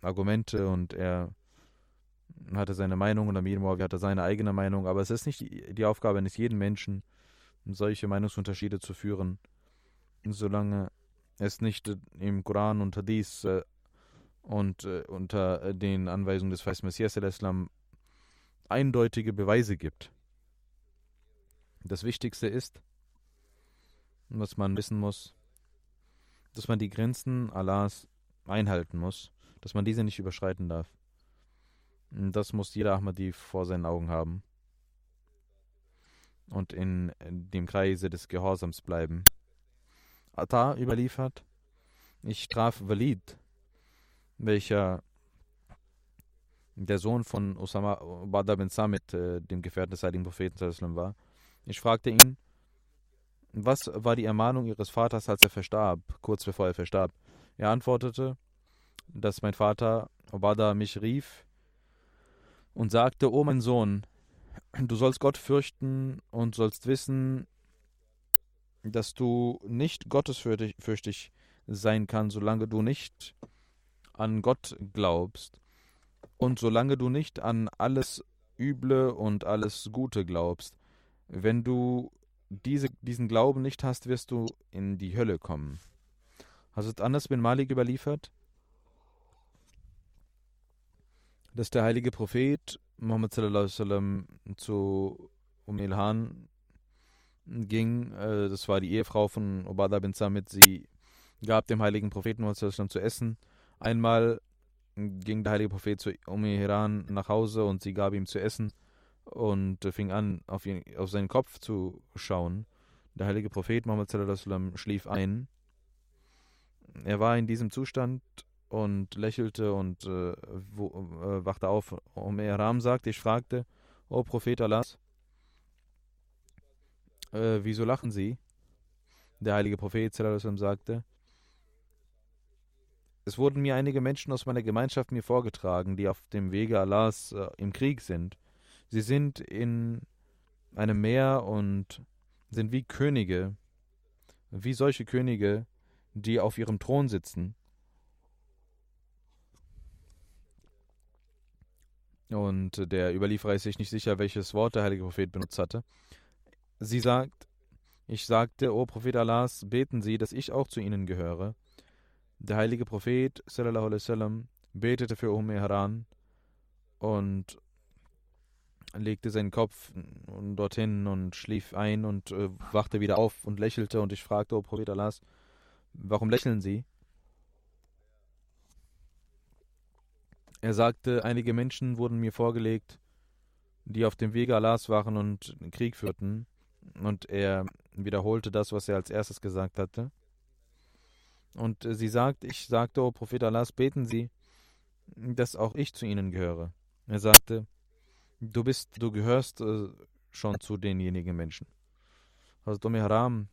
Argumente und er hatte seine Meinung und Amir Muawiyah hatte seine eigene Meinung. Aber es ist nicht die Aufgabe eines jeden Menschen, solche Meinungsunterschiede zu führen, solange es nicht im Koran und Hadith und unter den Anweisungen des Feist Messias al-Islam eindeutige Beweise gibt. Das Wichtigste ist, was man wissen muss, dass man die Grenzen Allahs einhalten muss, dass man diese nicht überschreiten darf. Das muss jeder Ahmadi vor seinen Augen haben und in dem Kreise des Gehorsams bleiben. Ata überliefert, ich traf Walid, welcher der Sohn von Obada bin Samit, dem Gefährten des heiligen Propheten war. Ich fragte ihn, was war die Ermahnung ihres Vaters, als er verstarb, kurz bevor er verstarb? Er antwortete, dass mein Vater Obada mich rief und sagte, O mein Sohn, du sollst Gott fürchten und sollst wissen, dass du nicht gottesfürchtig sein kannst, solange du nicht an Gott glaubst und solange du nicht an alles Üble und alles Gute glaubst. Wenn du diesen Glauben nicht hast, wirst du in die Hölle kommen. Hazrat Anas bin Malik überliefert, dass der heilige Prophet Muhammad sallallahu alaihi wasallam zu Ilhan ging. Das war die Ehefrau von Ubadah bin Samit. Sie gab dem heiligen Propheten Muhammad sallallahu alaihi wasallam zu essen. Einmal ging der heilige Prophet zu Ilhan nach Hause und sie gab ihm zu essen und fing an, auf seinen Kopf zu schauen. Der heilige Prophet Muhammad sallallahu alaihi wasallam schlief ein. Er war in diesem Zustand und lächelte und wachte auf. Ihram sagte, ich fragte, O Prophet Allahs, wieso lachen Sie? Der heilige Prophet sallallahu alaihi wasallam sagte, es wurden mir einige Menschen aus meiner Gemeinschaft mir vorgetragen, die auf dem Wege Allahs im Krieg sind. Sie sind in einem Meer und sind wie Könige, wie solche Könige, die auf ihrem Thron sitzen. Und der Überlieferer ist sich nicht sicher, welches Wort der heilige Prophet benutzt hatte. Sie sagt, ich sagte, O Prophet Allahs, beten Sie, dass ich auch zu Ihnen gehöre. Der heilige Prophet sallallahu alaihi wasallam betete für Haran und legte seinen Kopf dorthin und schlief ein und wachte wieder auf und lächelte. Und ich fragte, O Prophet Allahs, warum lächeln Sie? Er sagte, einige Menschen wurden mir vorgelegt, die auf dem Wege Allahs waren und Krieg führten. Und er wiederholte das, was er als erstes gesagt hatte. Und sie sagt, ich sagte, O Prophet Allahs, beten Sie, dass auch ich zu ihnen gehöre. Er sagte, du gehörst schon zu denjenigen Menschen. Hazrat Haram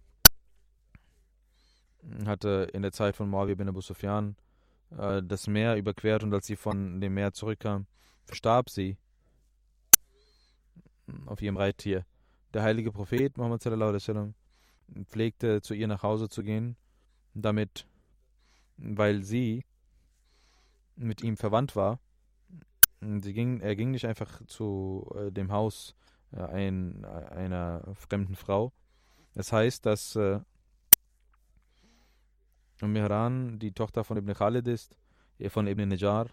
hatte in der Zeit von Muawiyah bin Abu Sufyan das Meer überquert und als sie von dem Meer zurückkam, verstarb sie auf ihrem Reittier. Der heilige Prophet Muhammad sallallahu alaihi wasallam pflegte zu ihr nach Hause zu gehen, weil sie mit ihm verwandt war. Er ging nicht einfach zu dem Haus einer fremden Frau. Das heißt, dass Mihran die Tochter von Ibn Khalid ist, von Ibn Najjar.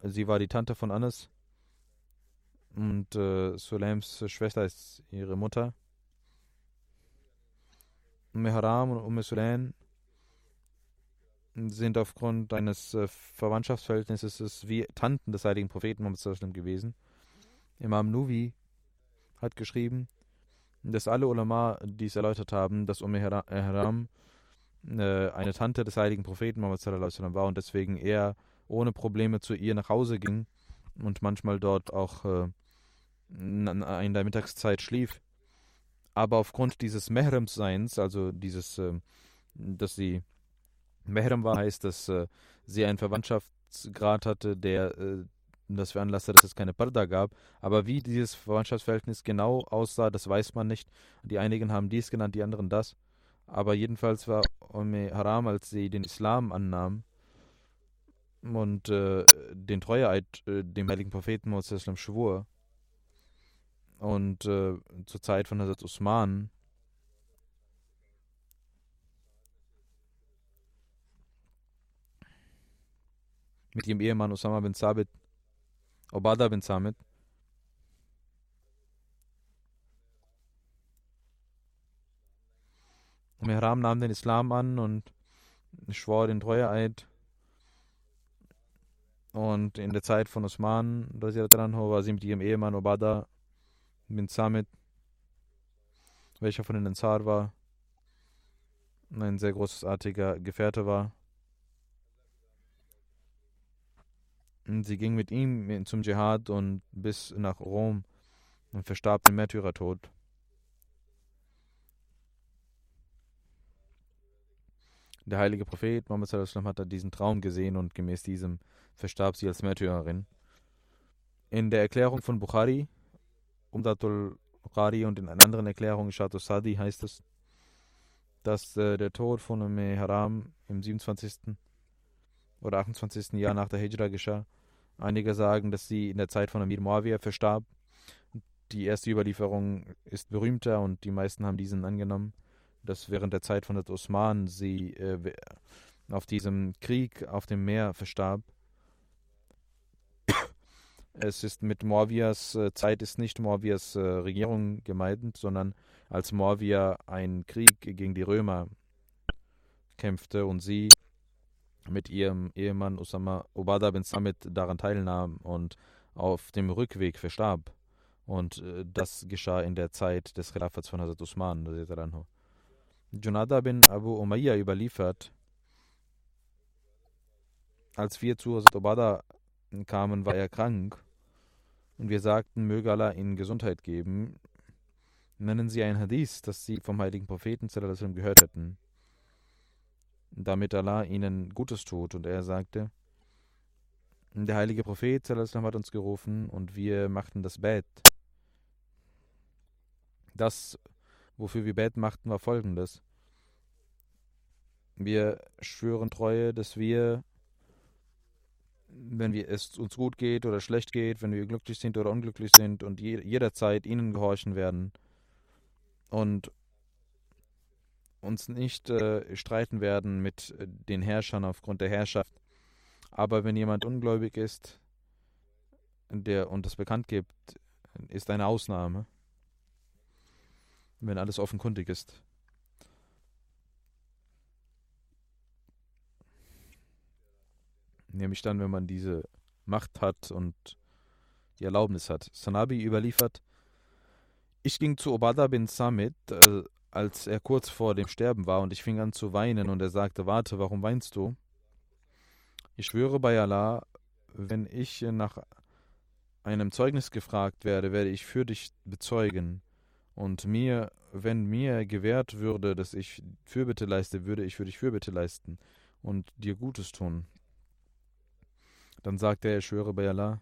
Sie war die Tante von Anas und Sulaims Schwester ist ihre Mutter. Mihram und Sulaim sind aufgrund eines Verwandtschaftsverhältnisses wie Tanten des heiligen Propheten Muhammad sallallahu alaihi wasallam gewesen. Imam Nuwi hat geschrieben, dass alle Ulama dies erläutert haben, dass Haram eine Tante des heiligen Propheten Muhammad sallallahu alaihi wasallam war und deswegen er ohne Probleme zu ihr nach Hause ging und manchmal dort auch in der Mittagszeit schlief. Aber aufgrund dieses Mehram-Seins, also dass sie Mehram war, heißt, dass sie einen Verwandtschaftsgrad hatte, der das veranlasste, dass es keine Parda gab. Aber wie dieses Verwandtschaftsverhältnis genau aussah, das weiß man nicht. Die einigen haben dies genannt, die anderen das. Aber jedenfalls war Haram, als sie den Islam annahm und den Treueeid dem heiligen Propheten Muhammad sallallahu alaihi wasallam schwur und zur Zeit von Hazrat Usman mit ihrem Ehemann Usama bin Sabit, Ubadah bin Samit, Mihram nahm den Islam an und schwor den Treueeid. Und in der Zeit von Usman war sie mit ihrem Ehemann Ubadah bin Samit, welcher von den Ansar war, ein sehr großartiger Gefährte war. Und sie ging mit ihm zum Dschihad und bis nach Rom und verstarb den Märtyrertod. Der heilige Prophet Muhammad sallallahu alaihi wasallam hat diesen Traum gesehen und gemäß diesem verstarb sie als Märtyrerin. In der Erklärung von Bukhari, Umdatul Bukhari und in einer anderen Erklärung, Shatus Sadi, heißt es, dass der Tod von Haram im 27. oder 28. Jahr nach der Hijra geschah. Einige sagen, dass sie in der Zeit von Amir Muawiyah verstarb. Die erste Überlieferung ist berühmter und die meisten haben diesen angenommen. dass während der Zeit von Osman sie auf diesem Krieg auf dem Meer verstarb. Es ist mit Muawiyas Zeit ist nicht Muawiyas Regierung gemeint, sondern als Muawiya einen Krieg gegen die Römer kämpfte und sie mit ihrem Ehemann Usama Ubadah bin Samit daran teilnahm und auf dem Rückweg verstarb. Und das geschah in der Zeit des Khilafats von Hazrat Usman. Junada bin Abu Umayya überliefert, als wir zu Hazrat Ubadah kamen, war er krank und wir sagten, möge Allah ihnen Gesundheit geben. Nennen Sie ein Hadith, das Sie vom heiligen Propheten sallallahu alaihi wasallam gehört hätten, damit Allah ihnen Gutes tut. Und er sagte, der heilige Prophet sallallahu alaihi wasallam hat uns gerufen und wir machten das Bet. Das, wofür wir Bet machten, war folgendes. Wir schwören Treue, dass wir, wenn es uns gut geht oder schlecht geht, wenn wir glücklich sind oder unglücklich sind und jederzeit ihnen gehorchen werden und uns nicht streiten werden mit den Herrschern aufgrund der Herrschaft. Aber wenn jemand ungläubig ist und das bekannt gibt, ist eine Ausnahme, wenn alles offenkundig ist. Nämlich dann, wenn man diese Macht hat und die Erlaubnis hat. Sanabi überliefert, ich ging zu Ubadah bin Samit, als er kurz vor dem Sterben war, und ich fing an zu weinen und er sagte, warte, warum weinst du? Ich schwöre bei Allah, wenn ich nach einem Zeugnis gefragt werde, werde ich für dich bezeugen. Und wenn mir gewährt würde, dass ich Fürbitte leiste, würde ich für dich Fürbitte leisten und dir Gutes tun. Dann sagte er, ich schwöre bei Allah,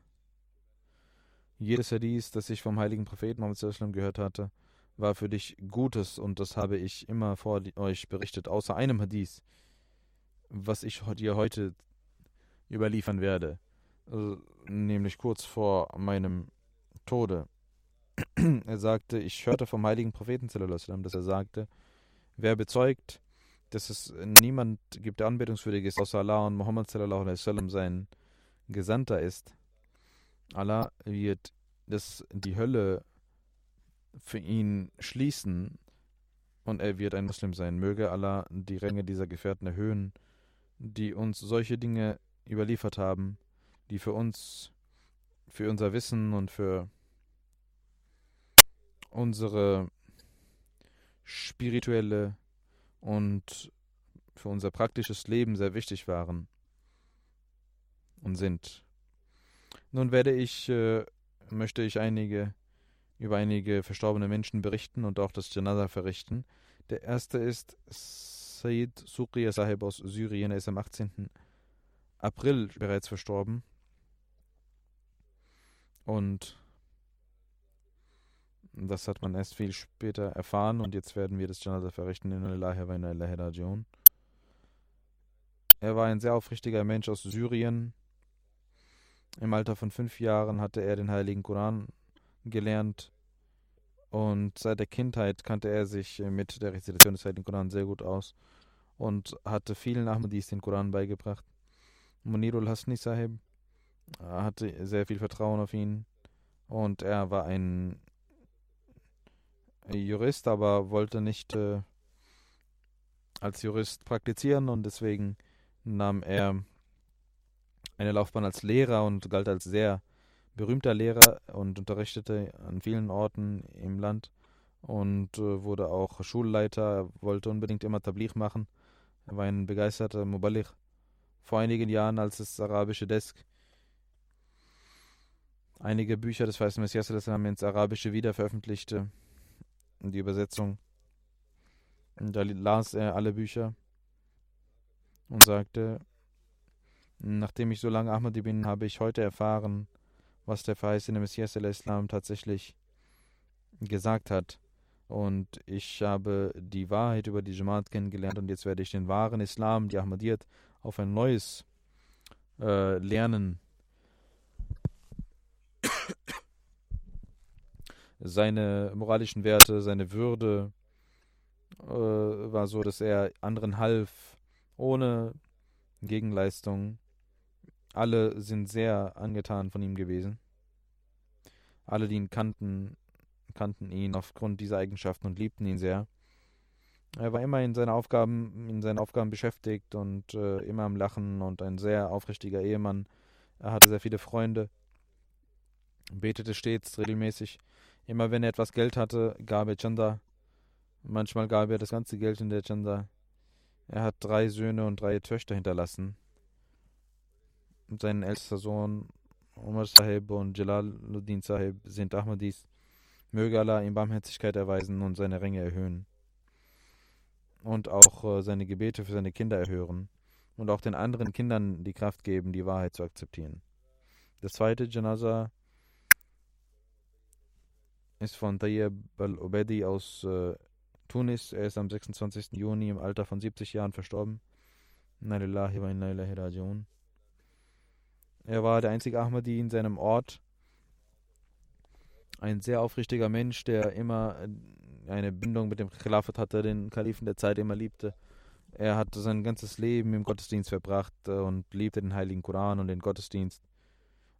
jedes Hadith, das ich vom heiligen Propheten Muhammad sallallahu alaihi wasallam gehört hatte, war für dich Gutes und das habe ich immer vor euch berichtet, außer einem Hadith, was ich dir heute überliefern werde, nämlich kurz vor meinem Tode. Er sagte, ich hörte vom heiligen Propheten sallallahu alaihi wasallam, dass er sagte, wer bezeugt, dass es niemand gibt, der anbetungswürdig ist, außer Allah und Muhammad sallallahu alaihi wasallam sein Gesandter ist, Allah wird die Hölle für ihn schließen und er wird ein Muslim sein. Möge Allah die Ränge dieser Gefährten erhöhen, die uns solche Dinge überliefert haben, die für uns, für unser Wissen und für unsere spirituelle und für unser praktisches Leben sehr wichtig waren und sind. Nun möchte ich über einige verstorbene Menschen berichten und auch das Janaza verrichten. Der erste ist Sayyid Suqiyya Sahib aus Syrien. Er ist am 18. April bereits verstorben. Und das hat man erst viel später erfahren und jetzt werden wir das Janaza verrichten. Inna lillahi wa inna ilaihi raji'un. Er war ein sehr aufrichtiger Mensch aus Syrien. Im Alter von 5 Jahren hatte er den Heiligen Koran gelernt und seit der Kindheit kannte er sich mit der Rezitation des Heiligen Koran sehr gut aus und hatte vielen Ahmadis den Koran beigebracht. Munirul Hasni Sahib hatte sehr viel Vertrauen auf ihn und er war ein Jurist, aber wollte nicht als Jurist praktizieren und deswegen nahm er eine Laufbahn als Lehrer und galt als sehr berühmter Lehrer und unterrichtete an vielen Orten im Land und wurde auch Schulleiter. Er wollte unbedingt immer Tabligh machen. Er war ein begeisterter Muballigh. Vor einigen Jahren, als das arabische Desk einige Bücher des Weißen Messias ins Arabische wieder veröffentlichte, die Übersetzung, da las er alle Bücher und sagte, nachdem ich so lange Ahmadi bin, habe ich heute erfahren, was der verheißene Messias al-Islam tatsächlich gesagt hat. Und ich habe die Wahrheit über die Jamaat kennengelernt und jetzt werde ich den wahren Islam, die Ahmadiyyat, auf ein neues lernen. Seine moralischen Werte, seine Würde war so, dass er anderen half, ohne Gegenleistung. Alle sind sehr angetan von ihm gewesen. Alle, die ihn kannten ihn aufgrund dieser Eigenschaften und liebten ihn sehr. Er war immer in seinen Aufgaben beschäftigt und immer am Lachen und ein sehr aufrichtiger Ehemann. Er hatte sehr viele Freunde, betete stets regelmäßig. Immer wenn er etwas Geld hatte, gab er Chanda. Manchmal gab er das ganze Geld in der Chanda. Er hat 3 Söhne und 3 Töchter hinterlassen. Und sein ältester Sohn Umar Sahib und Jalaluddin Sahib sind Ahmadis. Möge Allah ihm Barmherzigkeit erweisen und seine Ränge erhöhen. Und auch seine Gebete für seine Kinder erhören. Und auch den anderen Kindern die Kraft geben, die Wahrheit zu akzeptieren. Das zweite Janaza ist von Tayyib al-Obedi aus Tunis. Er ist am 26. Juni im Alter von 70 Jahren verstorben. Inna lillahi wa inna ilaihi raji'un. Er war der einzige Ahmadi in seinem Ort. Ein sehr aufrichtiger Mensch, der immer eine Bindung mit dem Khilafat hatte, den Kalifen der Zeit immer liebte. Er hat sein ganzes Leben im Gottesdienst verbracht und liebte den Heiligen Koran und den Gottesdienst.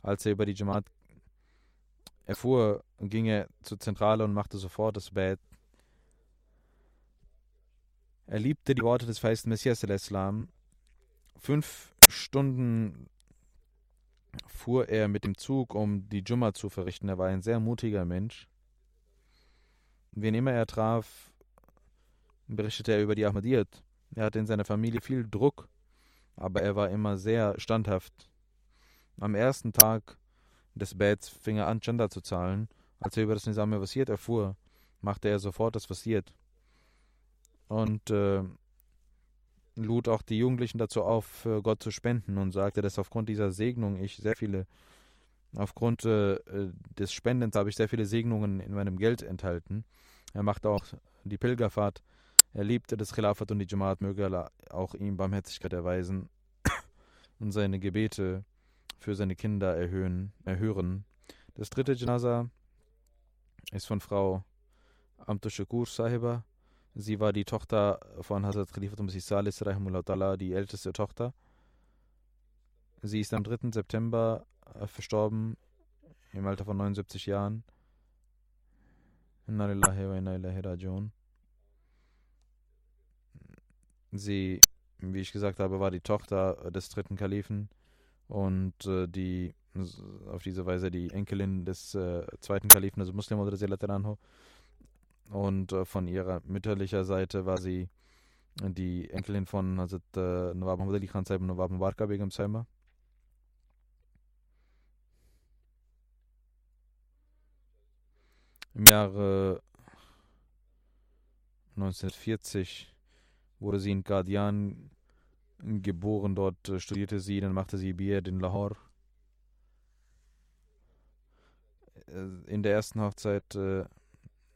Als er über die Jamaat erfuhr, ging er zur Zentrale und machte sofort das Bad. Er liebte die Worte des feisten Messias al-Islam. 5 Stunden fuhr er mit dem Zug, um die Jumma zu verrichten. Er war ein sehr mutiger Mensch. Wen immer er traf, berichtete er über die Ahmadiyyat. Er hatte in seiner Familie viel Druck, aber er war immer sehr standhaft. Am ersten Tag des Bads fing er an, Chanda zu zahlen. Als er über das Nizam Wasiyyat erfuhr, machte er sofort das Wasiyyat und lud auch die Jugendlichen dazu auf, für Gott zu spenden und sagte, dass aufgrund dieser Segnung aufgrund des Spendens habe ich sehr viele Segnungen in meinem Geld enthalten. Er machte auch die Pilgerfahrt. Er liebte das Khilafat und die Jamaat, möge Allah auch ihm Barmherzigkeit erweisen und seine Gebete für seine Kinder erhören. Das dritte Janaza ist von Frau Amtu Shakur Sahiba. Sie war die Tochter von Hazrat Khalifatul Masih Salis Rahimullah Ta'ala, die älteste Tochter. Sie ist am 3. September verstorben, im Alter von 79 Jahren. Inna lillahi wa inna ilaihi raji'un. Sie, wie ich gesagt habe, war die Tochter des 3. Kalifen und auf diese Weise die Enkelin des 2. Kalifen, also Muslim oder Anhu. Und von ihrer mütterlicher Seite war sie die Enkelin von Hazrat Nawab Muhammad Ali Khan Sahib und Nawab Mubaraka Begum Sahib. Im Jahre 1940 wurde sie in Qadian geboren. Dort studierte sie, dann machte sie B.Ed in Lahore. In der ersten Hochzeit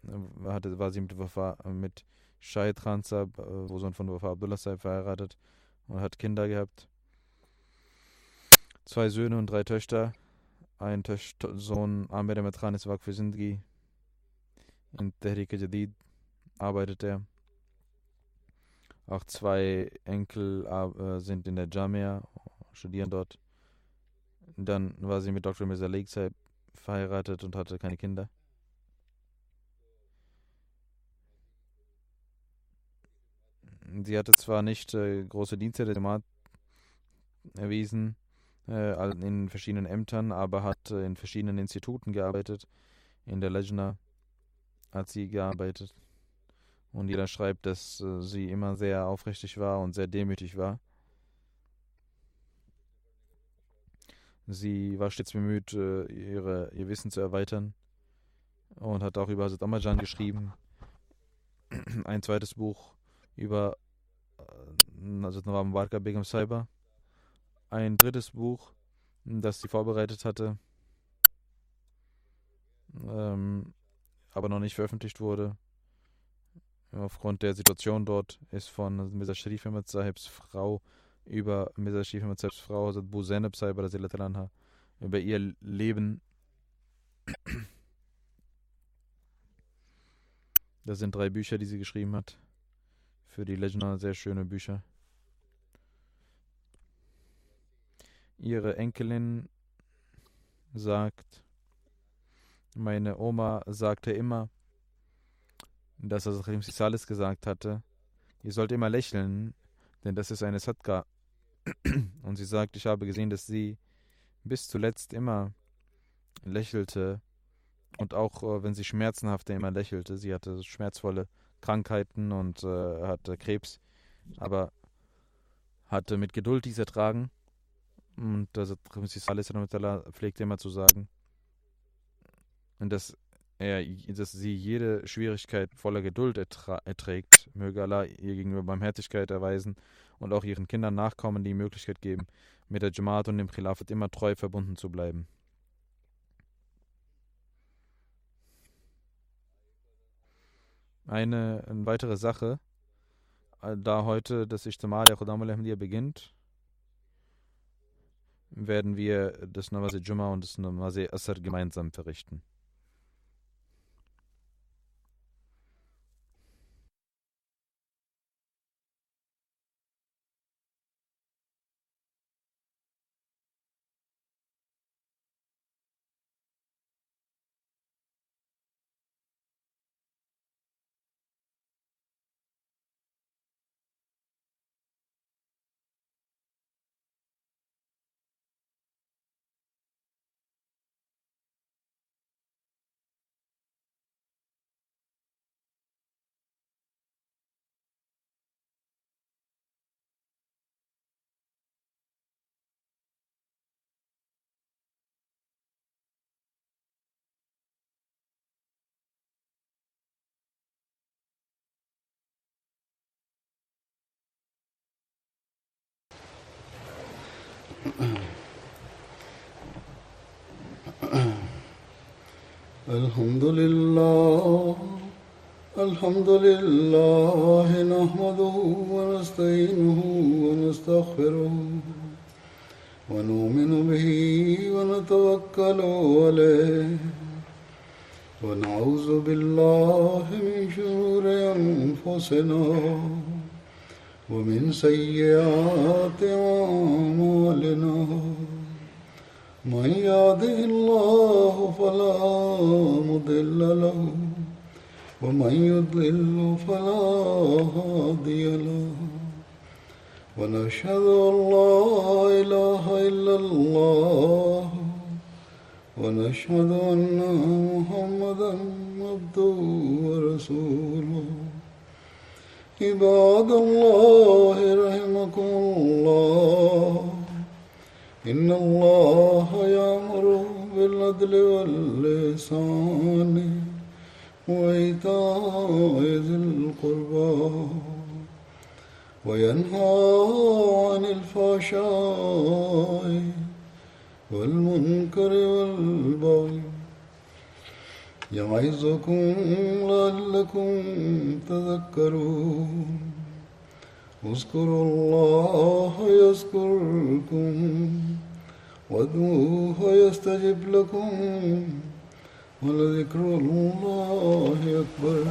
war sie mit Shahid Khan Sahib, Sohn von Wafa Abdullah Sahib, verheiratet und hat Kinder gehabt. 2 Söhne und 3 Töchter. Ein Sohn Amir Ahmed Khan ist Waqf für Zindagi. In Tehrik-e-Jadid arbeitet er. Auch 2 Enkel sind in der Jamia, studieren dort. Dann war sie mit Dr. Mirza Lake Sahib verheiratet und hatte keine Kinder. Sie hatte zwar nicht große Dienste der Jamaat erwiesen in verschiedenen Ämtern, aber hat in verschiedenen Instituten gearbeitet. In der Lejna hat sie gearbeitet. Und jeder schreibt, dass sie immer sehr aufrichtig war und sehr demütig war. Sie war stets bemüht, ihr Wissen zu erweitern und hat auch über Hazrat Amajan geschrieben. Ein zweites Buch über Hazrat Nawab Mubaraka Begum Sahib. Ein drittes Buch, das sie vorbereitet hatte, aber noch nicht veröffentlicht wurde. Aufgrund der Situation dort ist von Mirza Sharif Ahmad Sahibs Frau über Mirza Sharif Ahmad Sahibs Frau, Hazrat Bu Zainab Sahib, über ihr Leben. Das sind 3 Bücher, die sie geschrieben hat. für die Lejna sehr schöne Bücher. Ihre Enkelin sagt, meine Oma sagte immer, dass Hazrat Salis gesagt hatte, ihr sollt immer lächeln, denn das ist eine Sadqa. Und sie sagt, ich habe gesehen, dass sie bis zuletzt immer lächelte und auch wenn sie schmerzenhafte immer lächelte. Sie hatte schmerzvolle Krankheiten und hatte Krebs, aber hatte mit Geduld dies ertragen. Und Salis pflegte immer zu sagen, dass sie jede Schwierigkeit voller Geduld erträgt. Möge Allah ihr gegenüber Barmherzigkeit erweisen und auch ihren Kindern Nachkommen die Möglichkeit geben, mit der Jamaat und dem Khilafat immer treu verbunden zu bleiben. Eine weitere Sache, da heute das Ijtima der Khuddam al-Ahmadiyya beginnt, werden wir das Namaz Jumma und das Namaz Asr gemeinsam verrichten. الحمد لله نحمده ونستعينه ونستغفره ونؤمن به ونتوكل عليه ونعوذ بالله من شرور أنفسنا ومن سيئات أعمالنا من يهده الله فلا مضل له ومن يضلل فلا هادي له ونشهد أن لا إله إلا الله ونشهد أن محمدا عبده ورسوله عباد الله رحمكم الله إن الله يأمر بالعدل والإحسان وإيتاء ذي القربى وينهى عن الفحشاء والمنكر والبغي يعظكم لعلكم تذكرون اذكروا الله يذكركم وادعوه يستجب لكم ولذكر الله أكبر